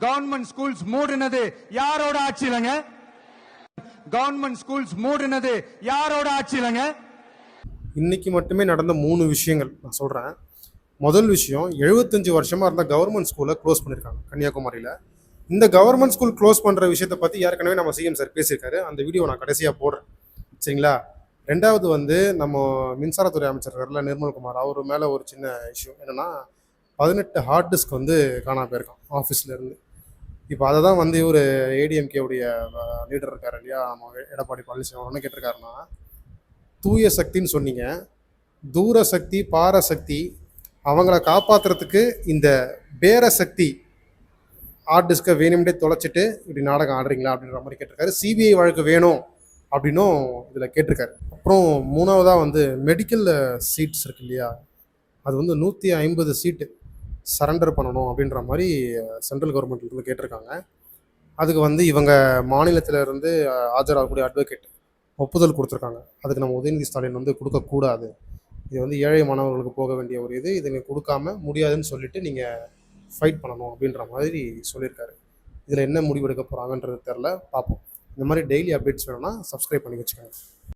Government schools மூடினது யாரோட ஆட்சியிலங்க? Government schools மூடினது யாரோட ஆட்சியிலங்க? இன்னைக்கு மட்டுமே நடந்த 3 விஷயங்கள் நான் சொல்கிறேன். முதல் விஷயம், 75 வருஷமாக இருந்த கவர்மெண்ட் ஸ்கூலை க்ளோஸ் பண்ணியிருக்காங்க கன்னியாகுமரியில். இந்த கவர்மெண்ட் ஸ்கூல் க்ளோஸ் பண்ணுற விஷயத்தை பற்றி ஏற்கனவே நம்ம சிஎம் சார் பேசியிருக்காரு. அந்த வீடியோ நான் கடைசியாக போடுறேன், சரிங்களா? ரெண்டாவது வந்து நம்ம மின்சாரத்துறை அமைச்சர் இருக்கார்ல நிர்மல்குமார், அவர் மேலே ஒரு சின்ன இஷ்யூ என்னென்னா 18 ஹார்ட் டிஸ்க் வந்து காணாம போயிருக்கான் ஆஃபீஸ்லேருந்து. இப்போ அதை தான் வந்து இவர் ஏடிஎம்கேவுடைய லீடர் இருக்கார் இல்லையா, நம்ம எடப்பாடி பழனிசாமி, அவர் என்ன கேட்டிருக்காருன்னா, தூய சக்தின்னு சொன்னீங்க, தூர சக்தி பாரசக்தி அவங்கள காப்பாற்றுறதுக்கு இந்த பேர சக்தி ஹார்ட் டிஸ்கை வேணும்டே தொலைச்சிட்டு இப்படி நாடகம் ஆடுறீங்களா அப்படின்ற மாதிரி கேட்டிருக்காரு. சிபிஐ வழக்கு வேணும் அப்படின்னும் இதில் கேட்டிருக்காரு. அப்புறம் மூணாவதாக வந்து மெடிக்கல் சீட்ஸ் இருக்கு இல்லையா, அது வந்து 150 சீட்டு சரண்டர் பண்ணணும் அப்படின்ற மாதிரி சென்ட்ரல் கவர்மெண்ட்லேருந்து கேட்டிருக்காங்க. அதுக்கு வந்து இவங்க மாநிலத்திலேருந்து ஆஜராகக்கூடிய அட்வொகேட் ஒப்புதல் கொடுத்துருக்காங்க. அதுக்கு நம்ம உதயநிதி ஸ்டாலின் வந்து கொடுக்கக்கூடாது, இது வந்து ஏழை மாணவர்களுக்கு போக வேண்டிய ஒரு இது நீங்கள் கொடுக்காம முடியாதுன்னு சொல்லிட்டு நீங்கள் ஃபைட் பண்ணணும் அப்படின்ற மாதிரி சொல்லியிருக்காரு. இதில் என்ன முடிவெடுக்க போகிறாங்கன்றது தெரில, பார்ப்போம். இந்த மாதிரி டெய்லி அப்டேட்ஸ் வேணும்னா சப்ஸ்கிரைப் பண்ணி வச்சுக்கோங்க.